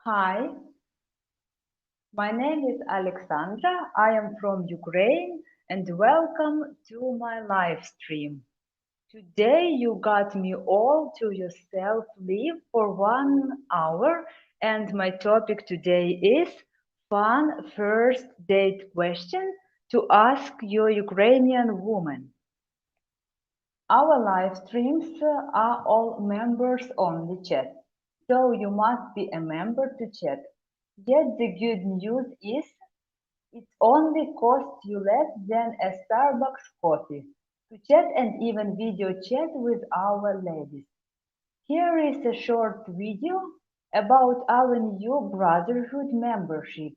Hi, my name is Alexandra. I am from Ukraine and welcome to my live stream. Today you got me all to yourself live for 1 hour and my topic today is fun first date question to ask your Ukrainian woman. Our live streams are all members only chat, so you must be a member to chat. Yet the good news is it only costs you less than a Starbucks coffee to chat and even video chat with our ladies. Here is a short video about our new Brotherhood membership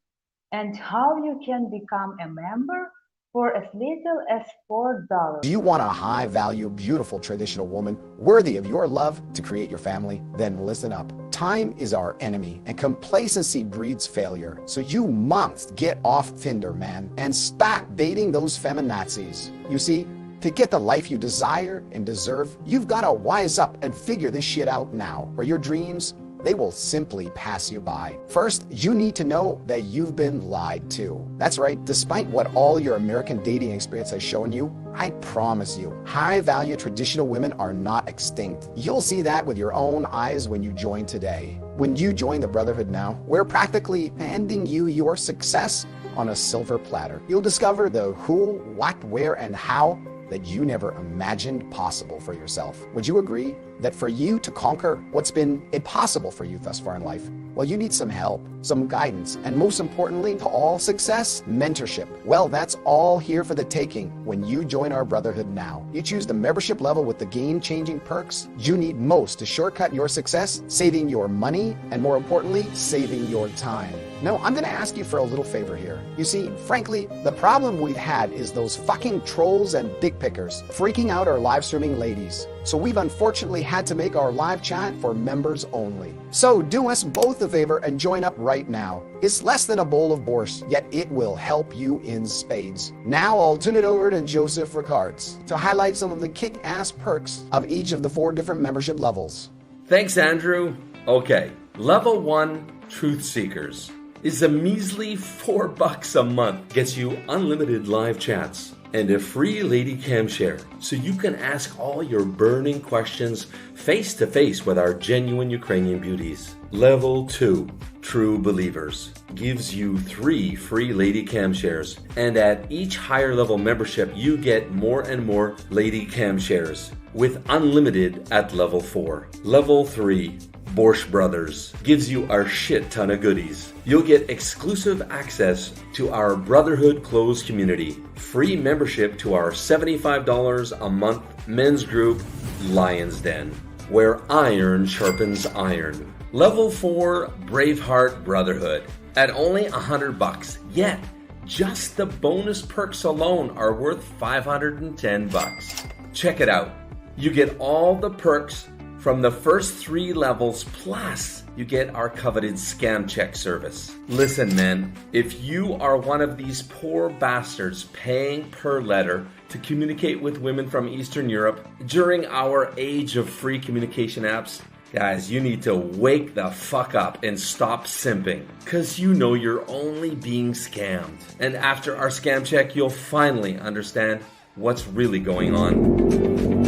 and how you can become a member for as little as $4. Do you want a high value, beautiful traditional woman worthy of your love to create your family? Then listen up. Time is our enemy and complacency breeds failure. So you must get off Tinder, man, and stop dating those feminazis. You see, to get the life you desire and deserve, you've got to wise up and figure this shit out now, or your dreams, they will simply pass you by. First, you need to know that you've been lied to. That's right, despite what all your American dating experience has shown you, I promise you, high-value traditional women are not extinct. You'll see that with your own eyes when you join today. When you join the Brotherhood now, we're practically handing you your success on a silver platter. You'll discover the who, what, where, and how that you never imagined possible for yourself. Would you agree that for you to conquer what's been impossible for you thus far in life, well, you need some help, some guidance, and most importantly, to all success, mentorship. Well, that's all here for the taking when you join our Brotherhood now. You choose the membership level with the game-changing perks you need most to shortcut your success, saving your money, and more importantly, saving your time. Now, I'm going to ask you for a little favor here. You see, frankly, the problem we've had is those fucking trolls and dick pickers freaking out our live streaming ladies. So we've unfortunately had to make our live chat for members only. So do us both a favor and join up right now. It's less than a bowl of borscht, yet it will help you in spades. Now I'll turn it over to Joseph Ricards to highlight some of the kick-ass perks of each of the 4 different membership levels. Thanks, Andrew. Okay, level 1, Truth Seekers, is a measly $4 a month. Gets you unlimited live chats and a free lady cam share, so you can ask all your burning questions face to face with our genuine Ukrainian beauties. Level 2, True Believers, gives you 3 free lady cam shares, and at each higher level membership you get more and more lady cam shares, with unlimited at level 4. Level 3, Borscht Brothers, gives you our shit ton of goodies. You'll get exclusive access to our Brotherhood closed community, free membership to our $75 a month men's group, Lion's Den, where iron sharpens iron. Level 4, Braveheart Brotherhood, at only $100, yet just the bonus perks alone are worth $510. Check it out. You get all the perks from the first 3 levels, plus you get our coveted scam check service. Listen, man, if you are one of these poor bastards paying per letter to communicate with women from Eastern Europe during our age of free communication apps, guys, you need to wake the fuck up and stop simping, because you know you're only being scammed. And after our scam check, you'll finally understand what's really going on.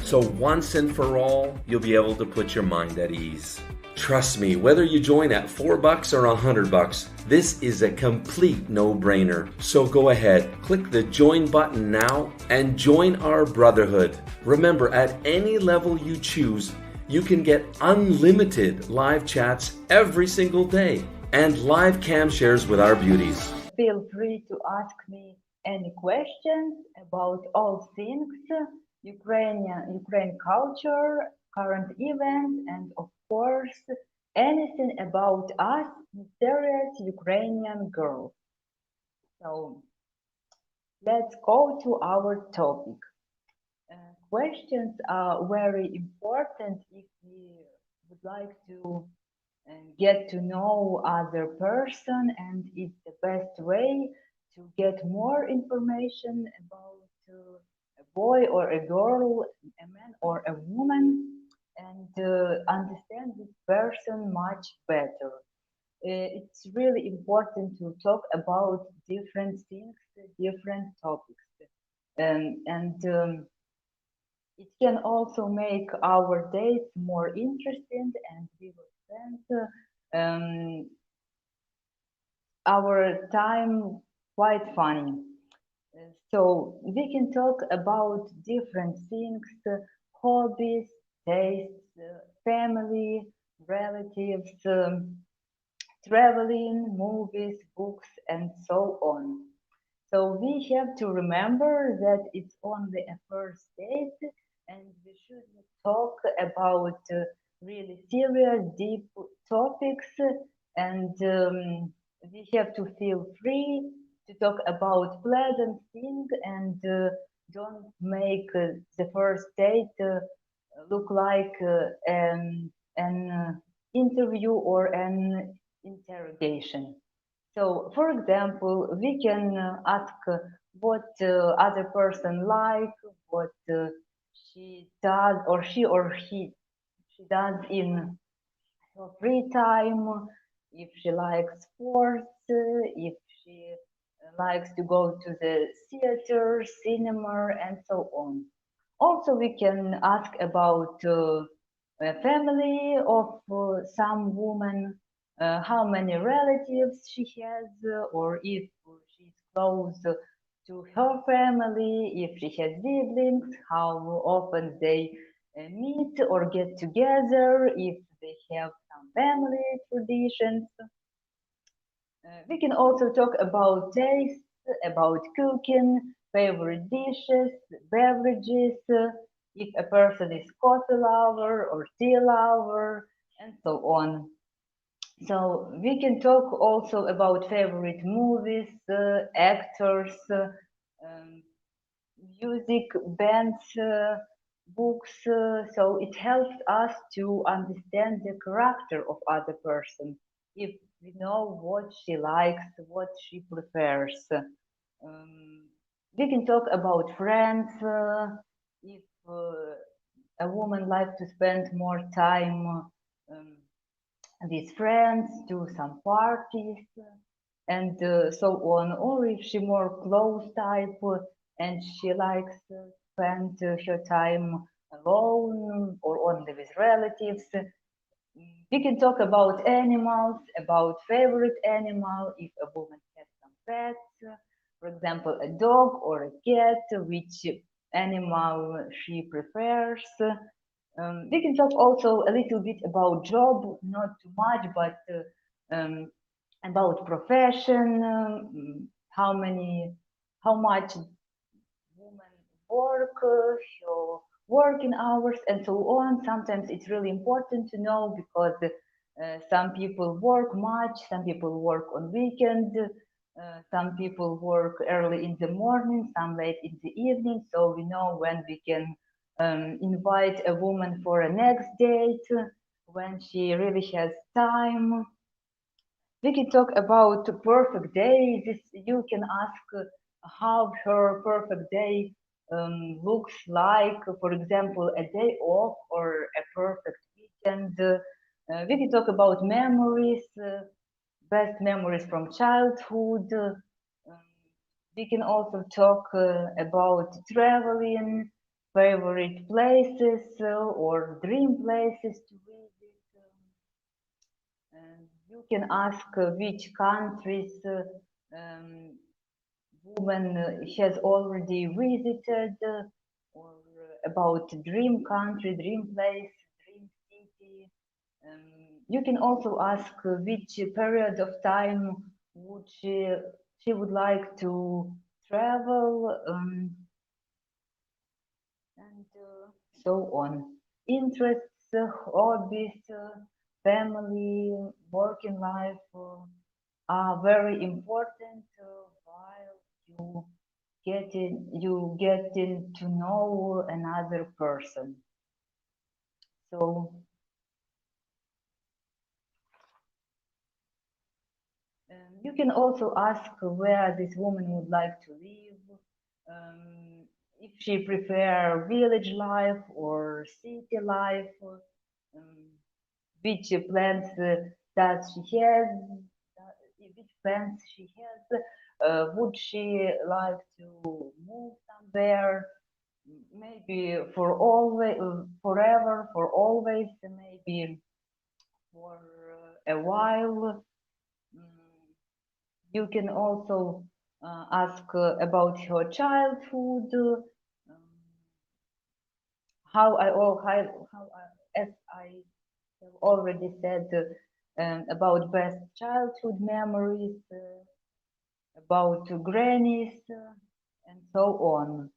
So once and for all, you'll be able to put your mind at ease. Trust me, whether you join at $4 or $100, this is a complete no-brainer. So go ahead, click the join button now and join our Brotherhood. Remember, at any level you choose, you can get unlimited live chats every single day and live cam shares with our beauties. Feel free to ask me any questions about all things Ukraine culture, current events, and of course, anything about us, mysterious Ukrainian girls. So, let's go to our topic. Questions are very important if we would like to get to know other person, and it's the best way to get more information about a boy or a girl, a man or a woman. and understand this person much better. It's really important to talk about different things, different topics. And it can also make our days more interesting, and we will spend our time quite funny. So we can talk about different things, hobbies, tastes, family, relatives, traveling, movies, books, and so on. So we have to remember that it's only a first date, and we shouldn't talk about really serious, deep topics, and we have to feel free to talk about pleasant things, and don't make the first date look like an interview or an interrogation. So, for example, we can ask what other person like, what she does, or she does in her free time, if she likes sports, if she likes to go to the theater, cinema, and so on. Also, we can ask about family of some woman, how many relatives she has, or if she's close to her family, if she has siblings, how often they meet or get together, if they have some family traditions. We can also talk about taste, about cooking, favorite dishes, beverages, if a person is coffee lover or tea lover, and so on. So we can talk also about favorite movies, actors, music, bands, books. So it helps us to understand the character of other person. If we know what she likes, what she prefers. We can talk about friends. If a woman likes to spend more time with friends, do some parties, and so on. Or if she more close type and she likes to spend her time alone or only with relatives. We can talk about animals, about favorite animal, if a woman has some pets, for example, a dog or a cat, which animal she prefers. We can talk also a little bit about job, not too much, but about profession, how much women work, her working hours, and so on. Sometimes it's really important to know because some people work much, some people work on weekend, some people work early in the morning, some late in the evening. So we know when we can invite a woman for a next date, when she really has time. We can talk about the perfect day. This you can ask how her perfect day looks like. For example, a day off or a perfect weekend. We can talk about memories, best memories from childhood. We can also talk about traveling, favorite places or dream places to visit. You can ask which countries woman has already visited, or about dream country, dream place, dream city. You can also ask which period of time would she would like to travel, and so on. Interests, hobbies, family, working life are very important while you getting to know another person. So you can also ask where this woman would like to live, if she prefer village life or city life, which plans does she have, which plans she has, would she like to move somewhere, maybe for always, forever, for always, maybe for a while. You can also ask about her childhood, as I have already said, about best childhood memories, about grannies, and so on.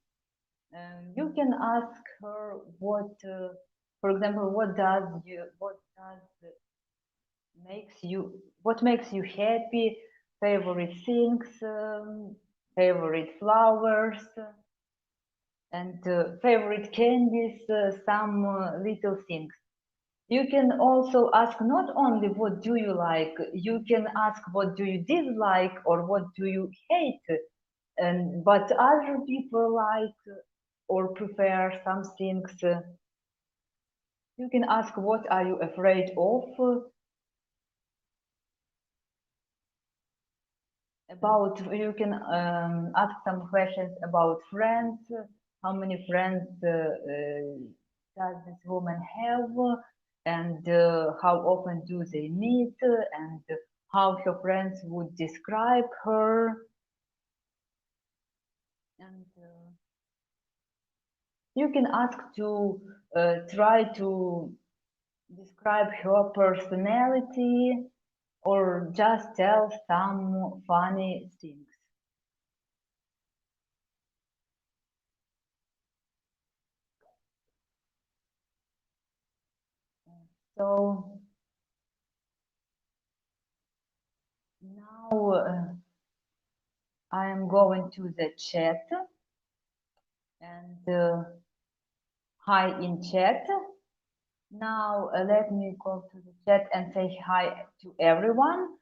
You can ask her for example, what makes you happy, favorite things, favorite flowers, and favorite candies, some little things. You can also ask not only what do you like, you can ask what do you dislike or what do you hate, but other people like or prefer some things. You can ask what are you afraid of, you can ask some questions about friends, how many friends does this woman have, and how often do they meet, and how her friends would describe her. And you can ask to try to describe her personality or just tell some funny things. So now I am going to the chat and hi in chat. Now let me go to the chat and say hi to everyone.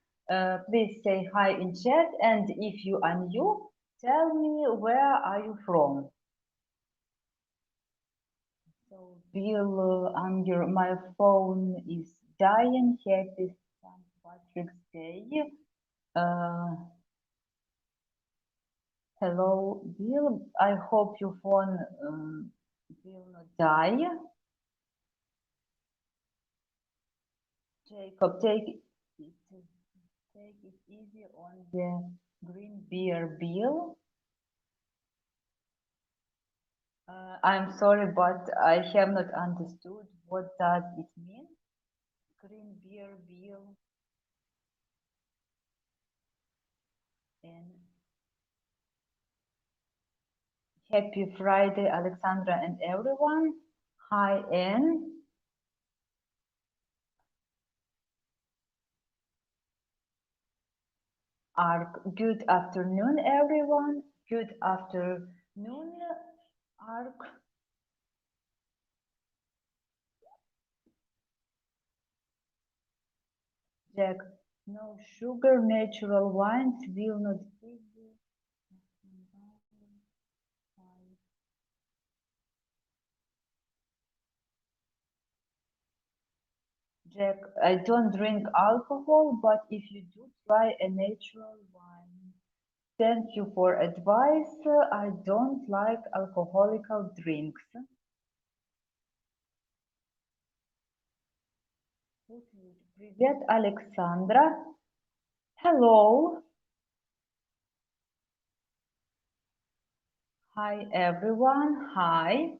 Please say hi in chat, and if you are new, tell me where are you from. So Bill, my phone is dying. Happy St. Patrick's Day. Hello, Bill. I hope your phone will not die. Jacob, take it easy on the green beer, Bill. I'm sorry, but I have not understood what does it mean. Green beer, Bill. And happy Friday, Alexandra and everyone. Hi, Anne. Ark, good afternoon, everyone. Good afternoon, Ark. Jack, no sugar, natural wines will not give you. Jack, I don't drink alcohol, but if you do, try a natural wine. Thank you for advice. I don't like alcoholic drinks. Привет, Alexandra. Hello. Hi, everyone. Hi.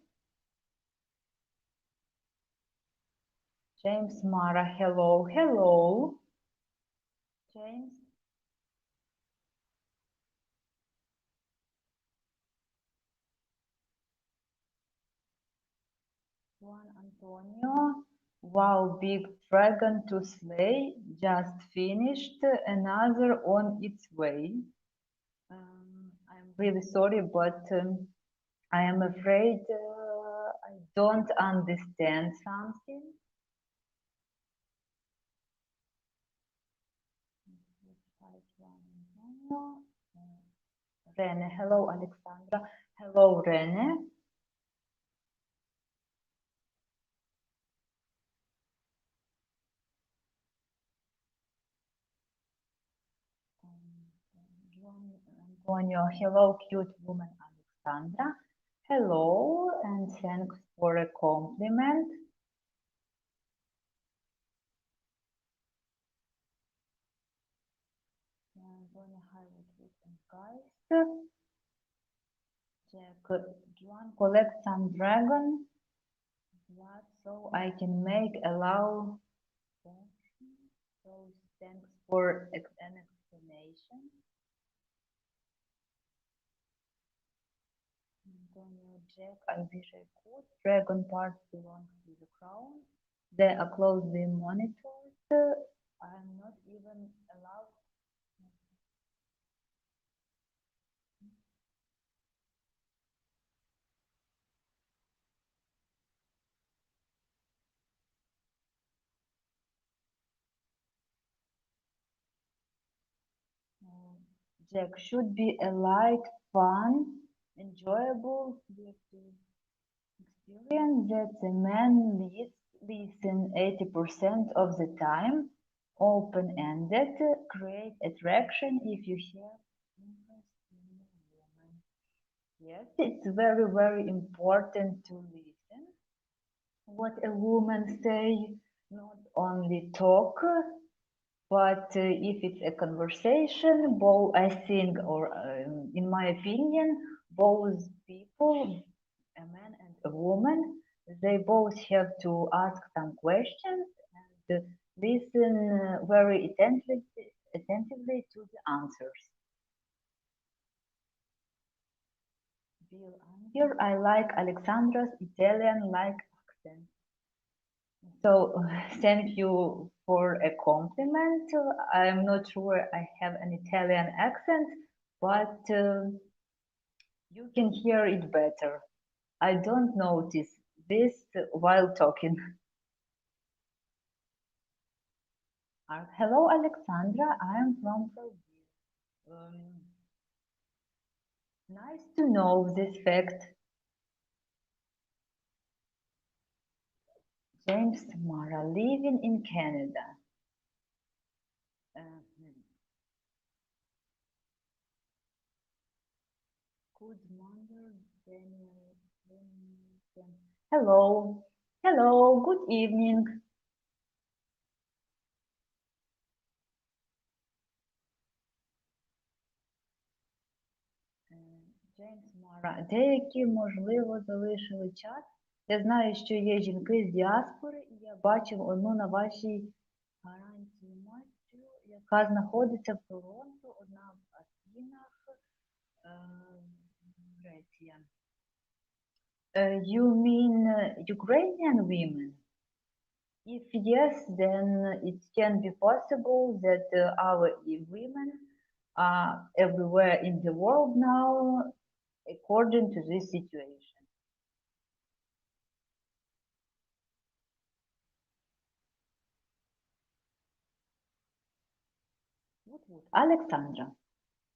James, Mara, hello, hello. James. Juan Antonio. Wow, big dragon to slay. Just finished. Another on its way. I'm really sorry, but I am afraid I don't understand something. Rene, hello, Alexandra. Hello, Rene. John Antonio, hello, cute woman Alexandra. Hello, and thanks for a compliment. Antonio, hi, guys. Jack, John, collect some dragon blood so I can make allow. So thanks for an explanation. Antonio, Jack, I wish I could. Dragon parts belong to the crown. They are closely monitored. I'm not even allowed. Jack should be a light, fun, enjoyable experience that the man listen 80% of the time, open-ended, create attraction if you have interest in a woman. Yes, it's very, very important to listen what a woman say, not only talk, but if it's a conversation, both I think, or in my opinion, both people, a man and a woman, they both have to ask some questions and listen very attentively to the answers. Bill Anger, I like Alexandra's Italian-like accent. So thank you for a compliment. I'm not sure I have an Italian accent, but you can hear it better. I don't notice this while talking. Hello, Alexandra. I am from Brazil. Nice to know this fact. James Mara, living in Canada. Uh, Good morning, Daniel. Hello. Hello, good evening. Джеймс Мара. Деякі, можливо, залишили чат. Я знаю, що є жінки з діаспори, і я бачив одну на вашій гарантії матчу, яка знаходиться в Торонто, одна в Афінах, Греція. You mean Ukrainian women? If yes, then it can be possible that our women are everywhere in the world now according to this situation. Alexandra,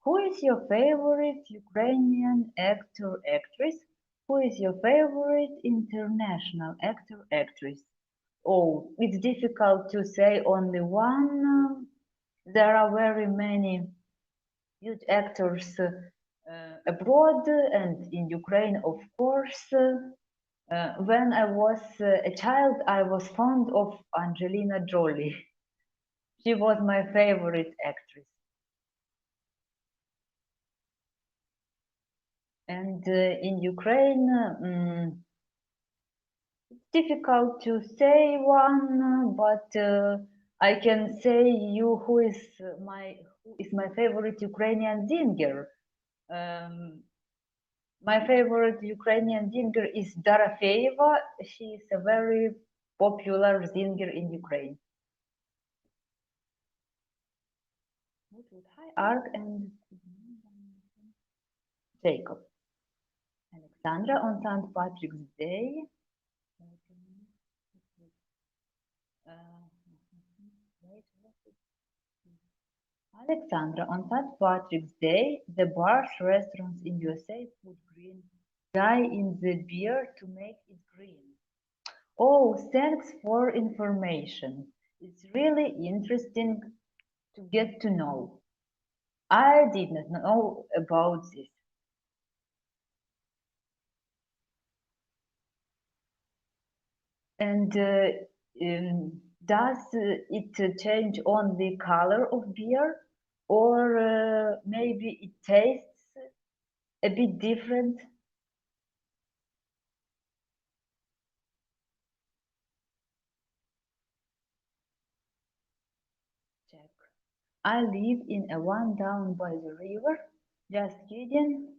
who is your favorite Ukrainian actor, actress? Who is your favorite international actor, actress? Oh, it's difficult to say only one. There are very many huge actors abroad and in Ukraine, of course. When I was a child, I was fond of Angelina Jolie. She was my favorite actress. And in Ukraine, it's difficult to say one, but I can say you who is my favorite Ukrainian singer. My favorite Ukrainian singer is Dorofeeva. She is a very popular singer in Ukraine. Hi, Ark and Jacob. Alexandra on St. Patrick's Day. Alexandra, on St. Patrick's Day, the bars, restaurants in USA put green dye in the beer to make it green. Oh, thanks for information. It's really interesting to get to know. I did not know about this. And does it change on the color of beer, or maybe it tastes a bit different? Check. I live in a one down by the river. Just kidding.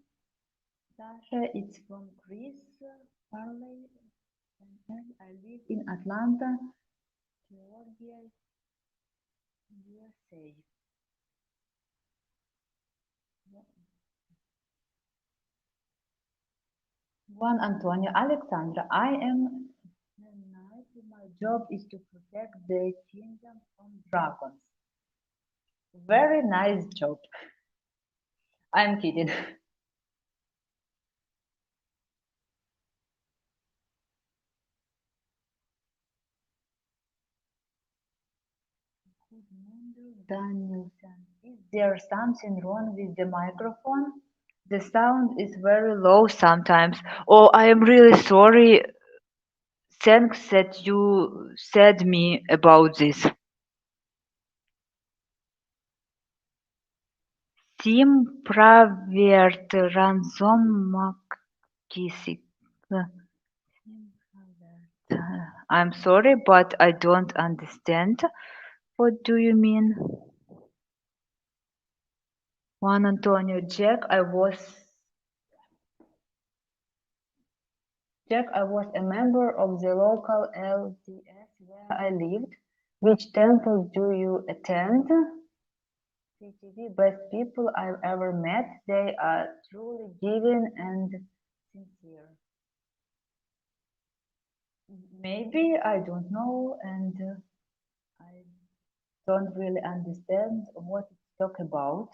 Sasha, it's from Chris Farley. I live in Atlanta, Georgia, USA. Juan Antonio Alexandra, I am a knight. My job is to protect the kingdom from dragons. Very nice job. I'm kidding. Danielson, is there something wrong with the microphone? The sound is very low sometimes. Oh, I am really sorry. Thanks that you said me about this. Sim Pravert Ransom McKissick. I'm sorry, but I don't understand. What do you mean? Juan Antonio Jack, I was a member of the local LDS where I lived. Which temple do you attend? CTV, best people I've ever met. They are truly giving and sincere. Maybe I don't know, and I don't really understand what it's talk about.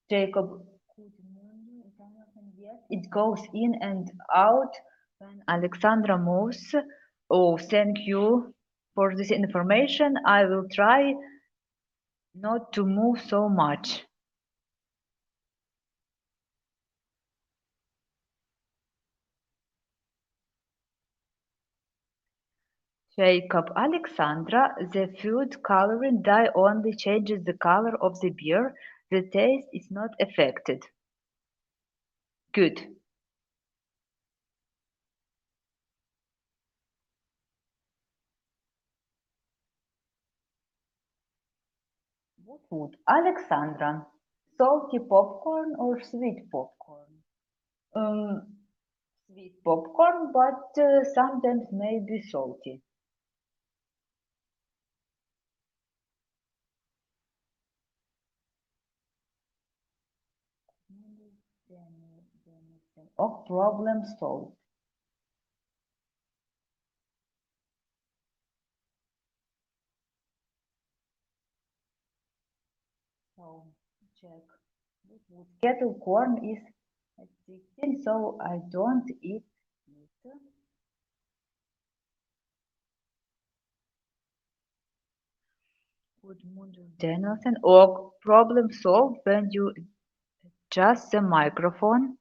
Jacob, good morning, Jonathan. Yes, it goes in and out when Alexandra moves. Oh, thank you for this information. I will try not to move so much. Jacob, Alexandra, the food coloring dye only changes the color of the beer. The taste is not affected. Good. What food? Alexandra, salty popcorn or sweet popcorn? Um, Sweet popcorn, but sometimes maybe salty. Oh, problem solved. So check. Kettle corn is addicting, so I don't eat it. Good morning, Danielson. Oh, problem solved when you adjust the microphone.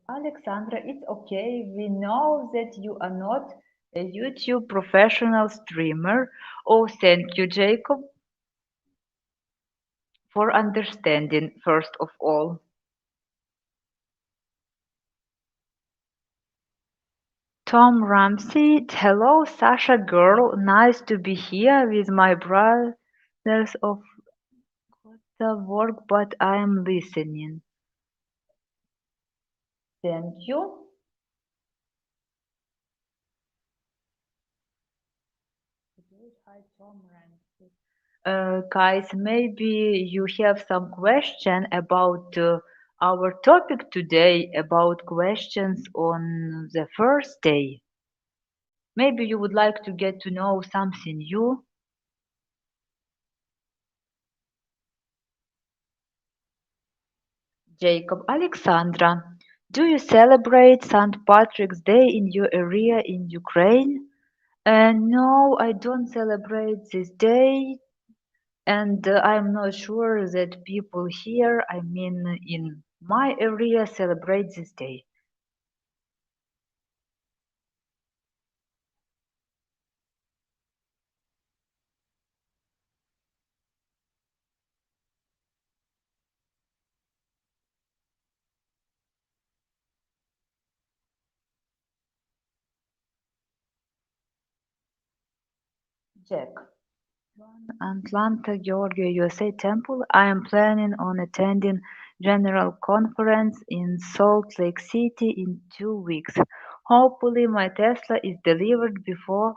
Alexandra, it's okay. We know that you are not a YouTube professional streamer. Oh, thank you, Jacob, for understanding, first of all. Tom Ramsey, hello, Sasha girl. Nice to be here with my brothers of the work, but I am listening. Thank you. Hi, Tom Ramsey. Guys, maybe you have some question about our topic today, about questions on the first day. Maybe you would like to get to know something new. Jacob, Alexandra, do you celebrate St. Patrick's Day in your area in Ukraine? No, I don't celebrate this day, and I'm not sure that people here, I mean in my area, celebrate this day. Jack. Atlanta, Georgia, USA Temple. I am planning on attending General Conference in Salt Lake City in 2 weeks. Hopefully my Tesla is delivered before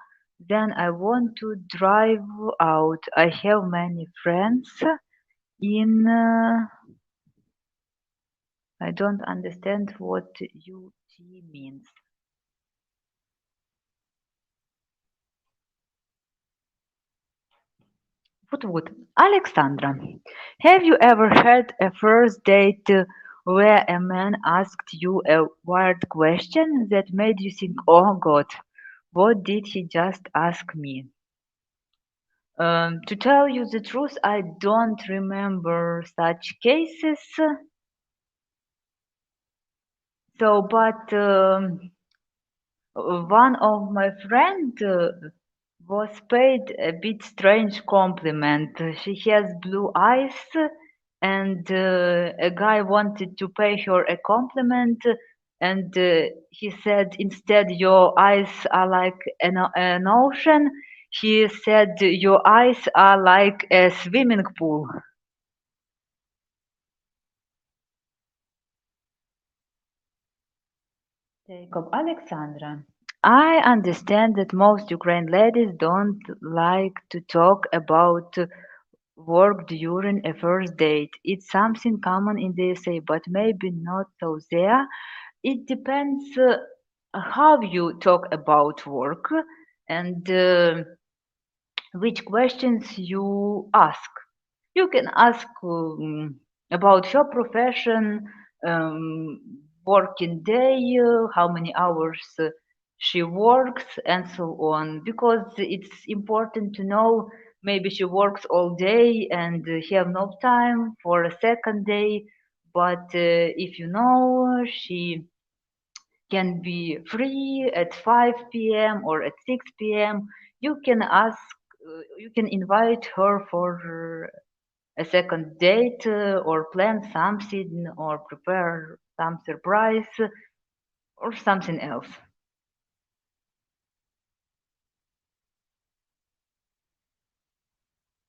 then. I want to drive out. I have many friends in I don't understand what UT means. Wood. Alexandra, have you ever had a first date where a man asked you a weird question that made you think, oh God, what did he just ask me? To tell you the truth, I don't remember such cases. So, but one of my friend was paid a bit strange compliment. She has blue eyes, and a guy wanted to pay her a compliment, and he said, instead, your eyes are like an ocean. He said, your eyes are like a swimming pool. Jacob, Alexandra. I understand that most Ukrainian ladies don't like to talk about work during a first date. It's something common in the USA, but maybe not so there. It depends how you talk about work and which questions you ask. You can ask about your profession, working day, how many hours she works, and so on. Because it's important to know maybe she works all day and have no time for a second day. But if you know she can be free at 5 p.m. or at 6 p.m., you can ask, you can invite her for a second date or plan something or prepare some surprise or something else.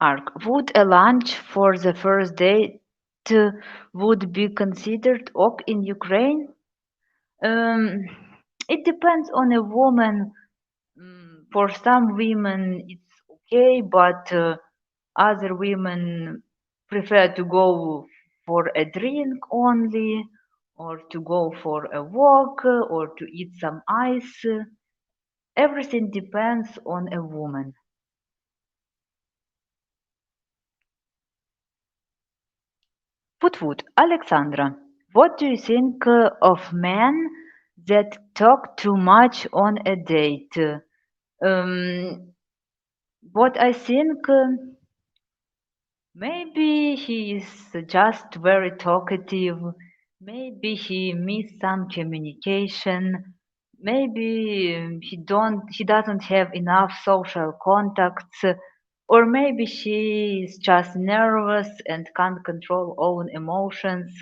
Arc. Would a lunch for the first date would be considered ok in Ukraine? Um, it depends on a woman. For some women it's okay, but other women prefer to go for a drink only, or to go for a walk, or to eat some ice. Everything depends on a woman. Wood, Alexandra, what do you think of men that talk too much on a date? Um, what I think, maybe he is just very talkative. Maybe he missed some communication. Maybe he doesn't have enough social contacts, or maybe she is just nervous and can't control own emotions.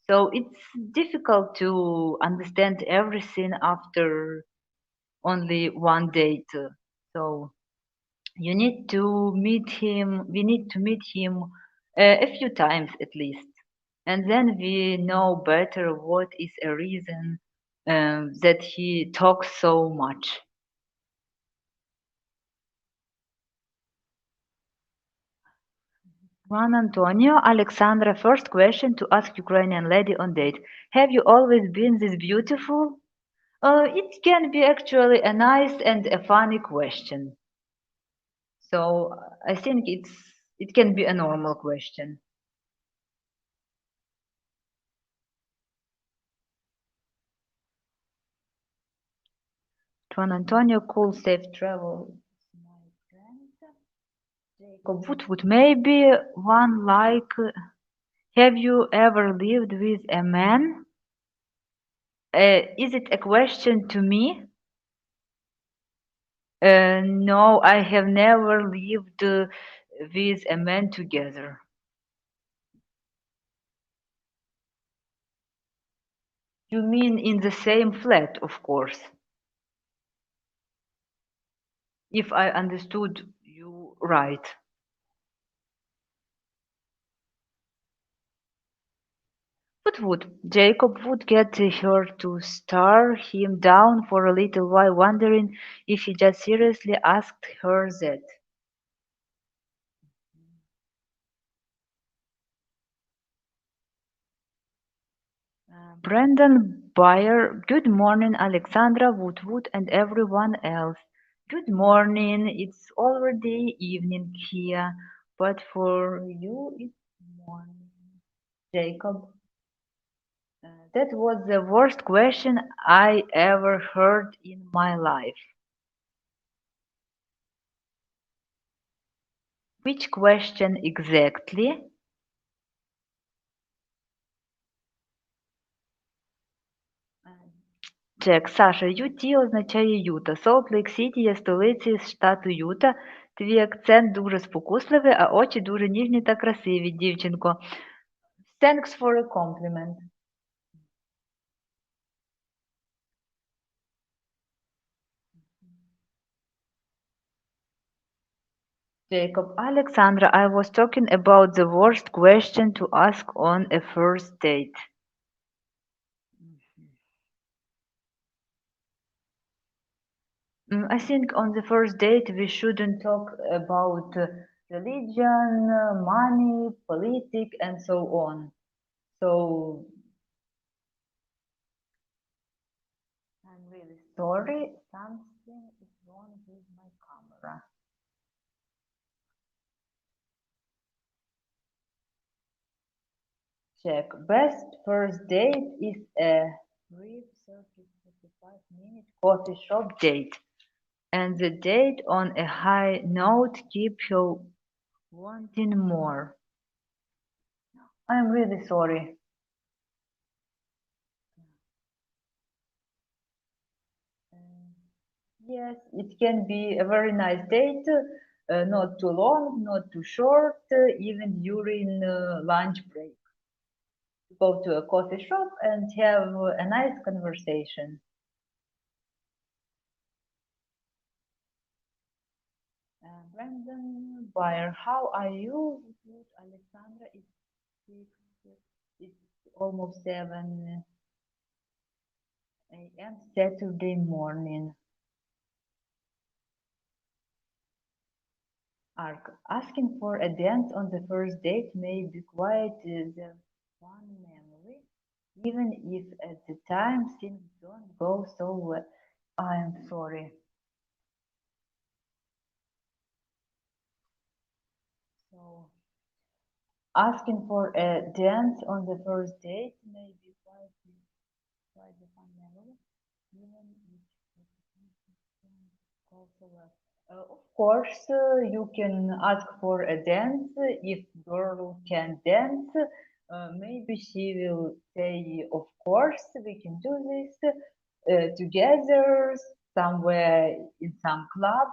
So it's difficult to understand everything after only one date. So you need to meet him. We need to meet him a few times at least, and then we know better what is a reason that he talks so much. Juan Antonio, Alexandra, first question to ask Ukrainian lady on date. Have you always been this beautiful? It can be actually a nice and a funny question. So I think it can be a normal question. Juan Antonio, cool, safe travel. My friend. Jacob Woodwood, maybe one like, have you ever lived with a man? Is it a question to me? No, I have never lived with a man together. You mean in the same flat, of course. If I understood you right. Would Jacob would get her to stare him down for a little while, wondering if he just seriously asked her that. Brendan Bayer, good morning, Alexandra Woodwood and everyone else. Good morning, it's already evening here, but for you it's morning. Jacob, that was the worst question I ever heard in my life. Which question exactly? Джек, Саша, UT означає Юта. Солт Лейк Сіті є столицею штату Юта. Твій акцент дуже спокусливий, а очі дуже ніжні та красиві, дівчинко. Thanks for a compliment. Jacob, Alexandra, I was talking about the worst question to ask on a first date. I think on the first date we shouldn't talk about religion, money, politics, and so on. So I'm really sorry, something is wrong with my camera. Check. Best first date is a brief 30-45-minute coffee shop date. And the date on a high note keep you wanting more. I'm really sorry. Yes, it can be a very nice date, not too long, not too short, even during lunch break. Go to a coffee shop and have a nice conversation. Brandon Bayer, how are you? Alexandra, it's almost 7 a.m. Saturday morning. Arc, asking for a dance on the first date may be quite the fun memory, even if at the time things don't go so well. I'm sorry. So, asking for a dance on the first date may be quite a fun memory, even if it doesn't go so well. Of course, you can ask for a dance if girl can dance. Maybe she will say, "Of course, we can do this together somewhere in some club."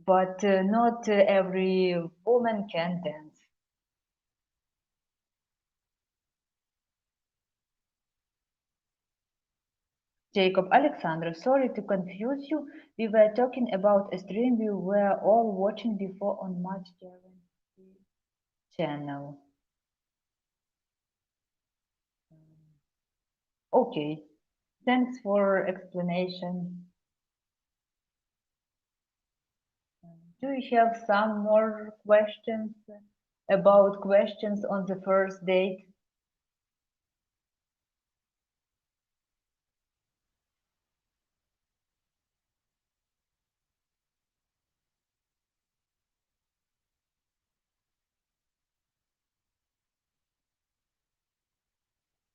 But not every woman can dance. Jacob, Alexandra, sorry to confuse you. We were talking about a stream we were all watching before on Match Guarantee channel. Okay, thanks for explanation. Do you have some more questions about questions on the first date?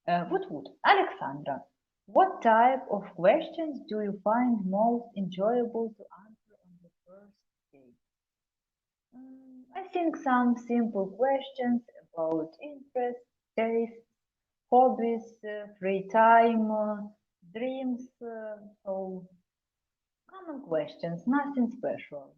Wood. Alexandra, what type of questions do you find most enjoyable to answer on the first date? I think some simple questions about interests, tastes, hobbies, free time, dreams, so common questions, nothing special.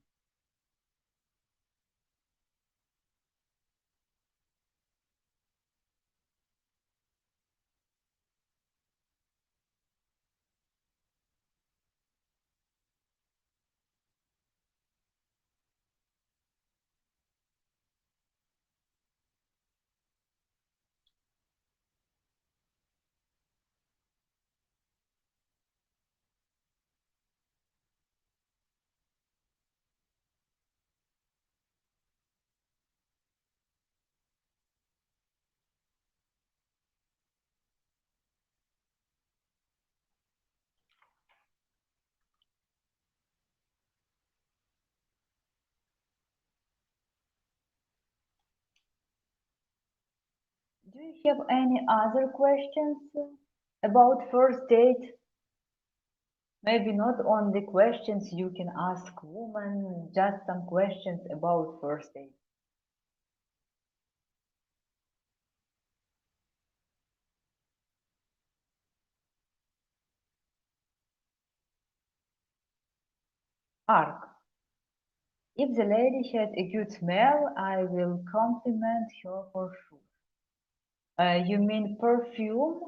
Do you have any other questions about first date? Maybe not only questions you can ask women, just some questions about first date. Arc. If the lady has a good smell, I will compliment her for sure. You mean perfume?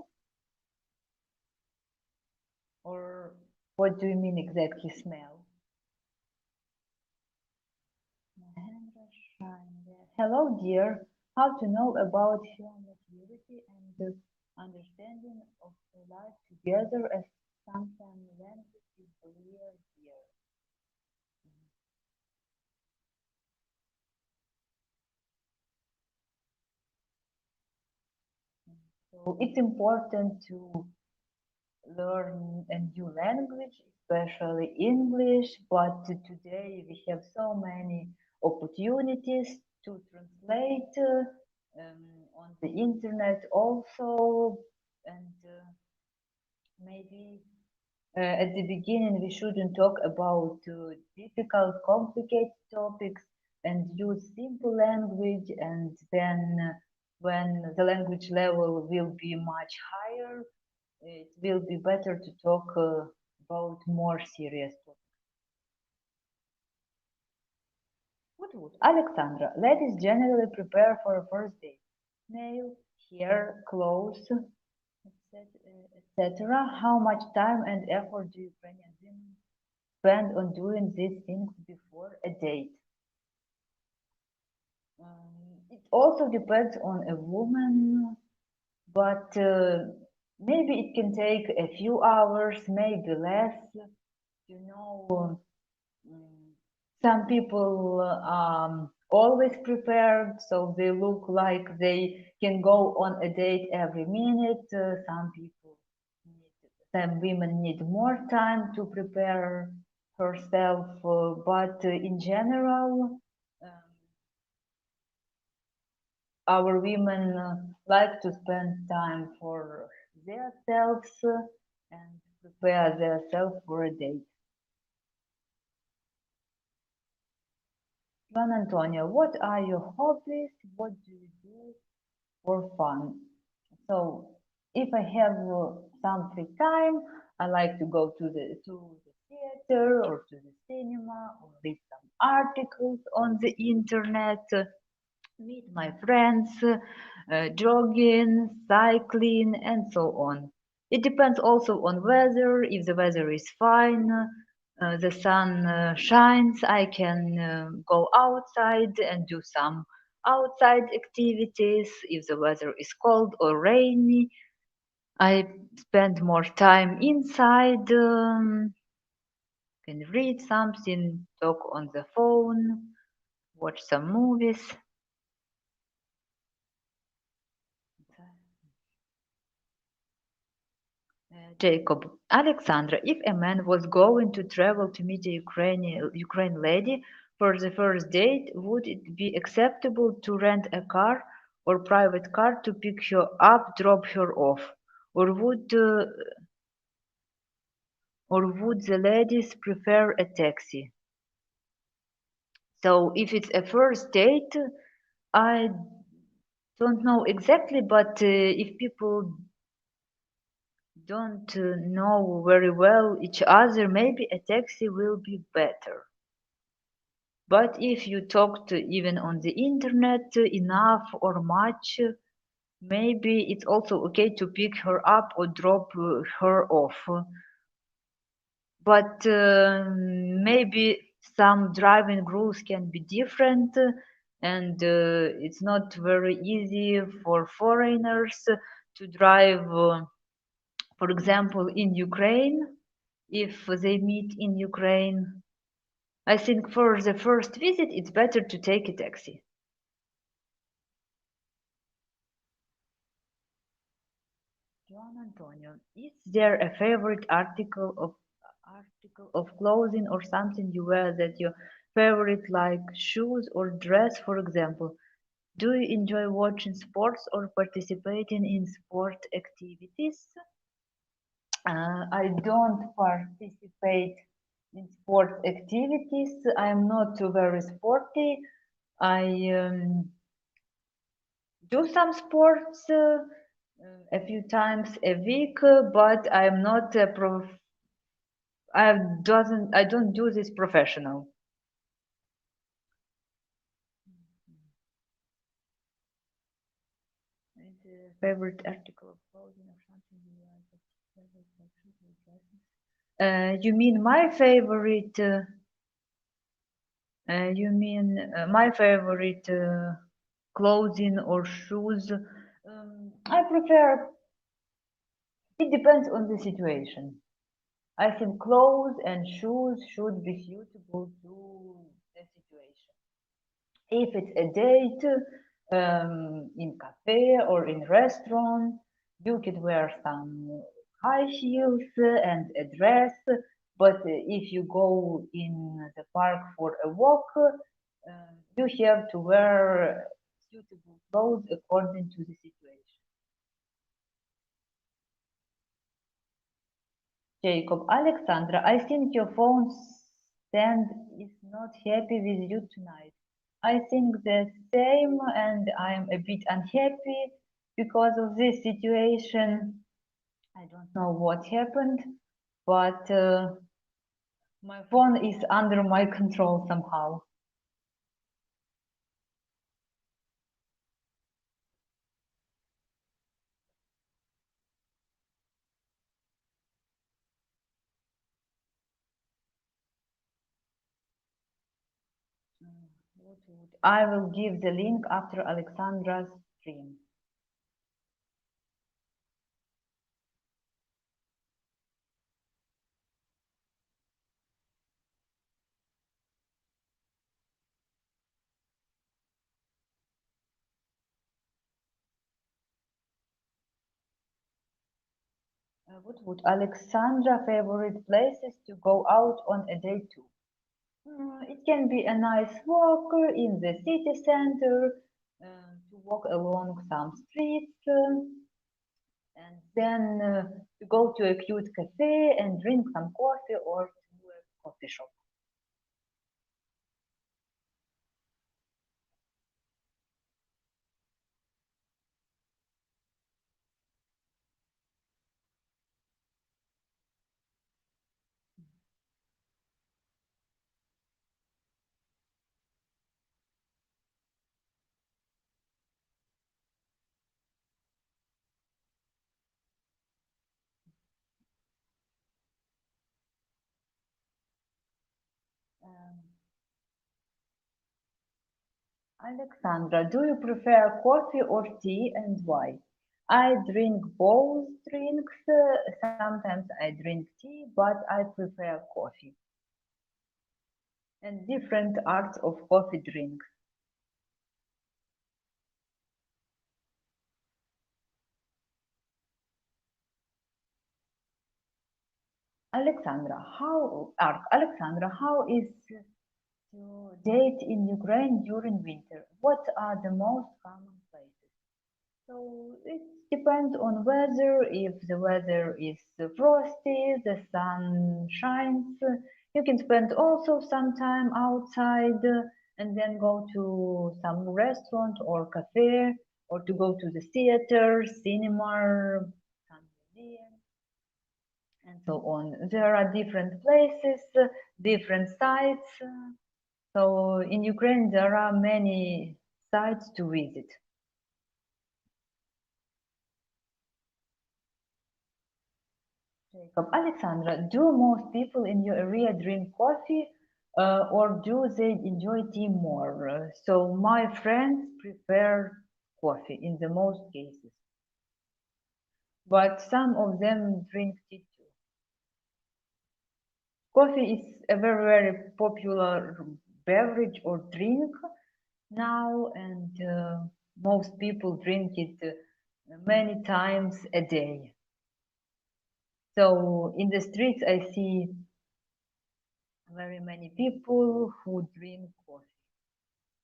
Or what do you mean exactly smell? Hello, dear. How to know about your maturity and the understanding of the life together as sometimes language is clear here. So it's important to learn a new language, especially English, but today we have so many opportunities to translate on the internet also, and maybe at the beginning we shouldn't talk about difficult, complicated topics and use simple language, and then when the language level will be much higher, it will be better to talk about more serious topics. Wood. Alexandra, ladies generally prepare for a first date. Nail, hair, clothes, etc. How much time and effort do Ukrainian women spend on doing these things before a date? It also depends on a woman, but maybe it can take a few hours, maybe less. You know, some people are always prepared, so they look like they can go on a date every minute. Some women need more time to prepare herself, but in general, our women like to spend time for themselves and prepare themselves for a date. Juan Antonio, what are your hobbies? What do you do for fun? So, if I have some free time, I like to go to the theater or to the cinema or read some articles on the internet, meet my friends, jogging, cycling, and so on. It depends also on weather. If the weather is fine, the sun shines, I can go outside and do some outside activities. If the weather is cold or rainy, I spend more time inside. Can read something, talk on the phone, watch some movies. Jacob, Alexandra, if a man was going to travel to meet a Ukraine lady for the first date, would it be acceptable to rent a car or private car to pick her up, drop her off, or would the ladies prefer a taxi? So if it's a first date, I don't know exactly, but if people don't know very well each other, maybe a taxi will be better. But if you talked even on the internet enough or much, maybe it's also okay to pick her up or drop her off. But maybe some driving rules can be different, and it's not very easy for foreigners to drive, for example, in Ukraine. If they meet in Ukraine, I think for the first visit it's better to take a taxi. Juan Antonio, is there a favorite article of clothing or something you wear that your favorite, like shoes or dress, for example? Do you enjoy watching sports or participating in sport activities? I don't participate in sport activities. I am not very sporty. I do some sports a few times a week, but I'm not a prof. I don't do this professional. Favorite article of clothing or something you like? You mean my favorite? You mean my favorite clothing or shoes? I prefer. It depends on the situation. I think clothes and shoes should be suitable to the situation. If it's a date in cafe or in restaurant, you could wear some high heels and a dress. But if you go in the park for a walk, you have to wear suitable clothes according to the situation. Jacob, Alexandra, I think your phone stand is not happy with you tonight. I think the same, and I'm a bit unhappy because of this situation. I don't know what happened, but my phone is under my control somehow. I will give the link after Alexandra's stream. What would Alexandra favorite places to go out on a day to? It can be a nice walk in the city center, to walk along some streets, and then to go to a cute cafe and drink some coffee or to a coffee shop. Um, Alexandra, do you prefer coffee or tea and why? I drink both drinks. Sometimes I drink tea, but I prefer coffee. and different arts of coffee drink. Alexandra, how is to date in Ukraine during winter? What are the most common places? So it depends on weather. If the weather is frosty, the sun shines, you can spend also some time outside and then go to some restaurant or cafe or to go to the theater, cinema, some museum, and so on. There are different places, different sites. So in Ukraine, there are many sites to visit. Jacob, Alexandra, do most people in your area drink coffee or do they enjoy tea more? So my friends prefer coffee in the most cases, but some of them drink tea too. Coffee is a very, very popular beverage or drink now, and most people drink it many times a day. So in the streets, I see very many people who drink coffee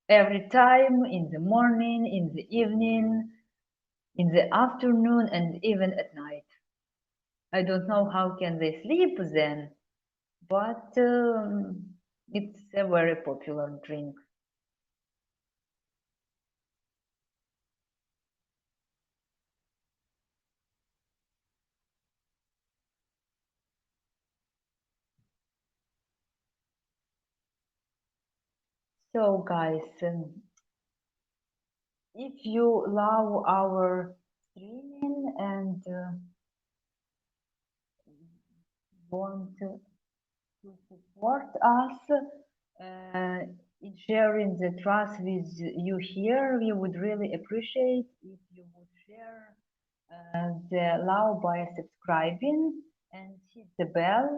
every time, in the morning, in the evening, in the afternoon, and even at night. I don't know how can they sleep then, but it's a very popular drink. So guys, if you love our streaming and want to support us in sharing the trust with you here, we would really appreciate if you would share the love by subscribing and hit the bell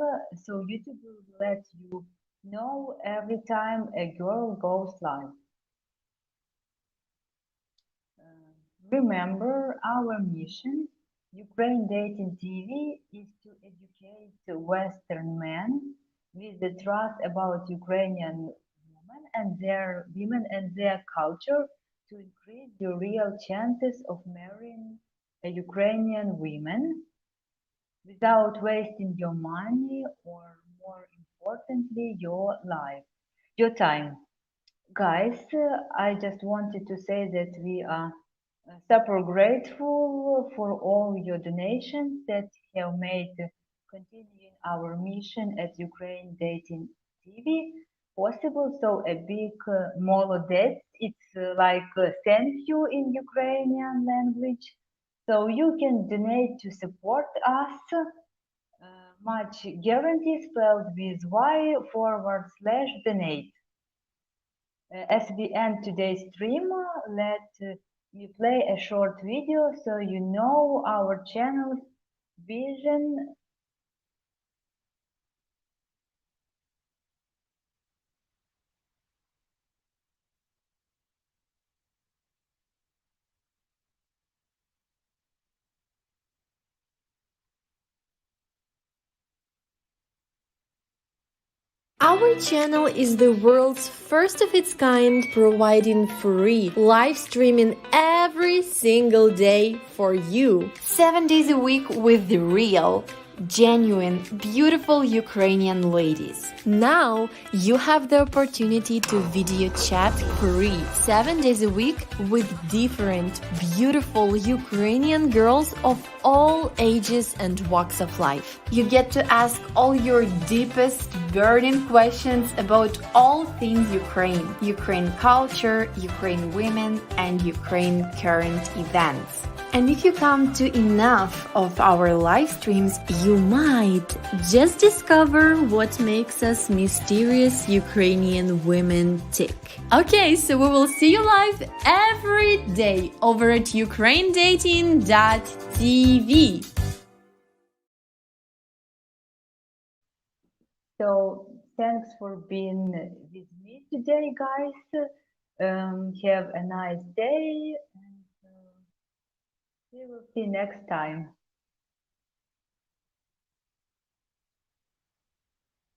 so YouTube will let you know every time a girl goes live. Remember, our mission, Ukraine Dating TV, is to educate Western men with the trust about Ukrainian women and their culture to increase your real chances of marrying a Ukrainian women without wasting your money or, more importantly, your life, your time. Guys, I just wanted to say that we are super grateful for all your donations that have made continuing our mission at Ukraine Dating TV possible. So a big molodets, it's like thank you in Ukrainian language. So you can donate to support us. Much guarantee spelled with Y/donate. As we end today's stream, let me play a short video so you know our channel's vision. Our channel is the world's first of its kind, providing free live streaming every single day for you. 7 days a week with the real, genuine, beautiful Ukrainian ladies. Now you have the opportunity to video chat free 7 days a week with different, beautiful Ukrainian girls of all ages and walks of life. You get to ask all your deepest, burning questions about all things Ukraine, Ukraine culture, Ukraine women, and Ukraine current events. And if you come to enough of our live streams, you might just discover what makes us mysterious Ukrainian women tick. Okay, so we will see you live every day over at ukrainedating.tv. So Thanks for being with me today, guys. Have a nice day, and we will see next time.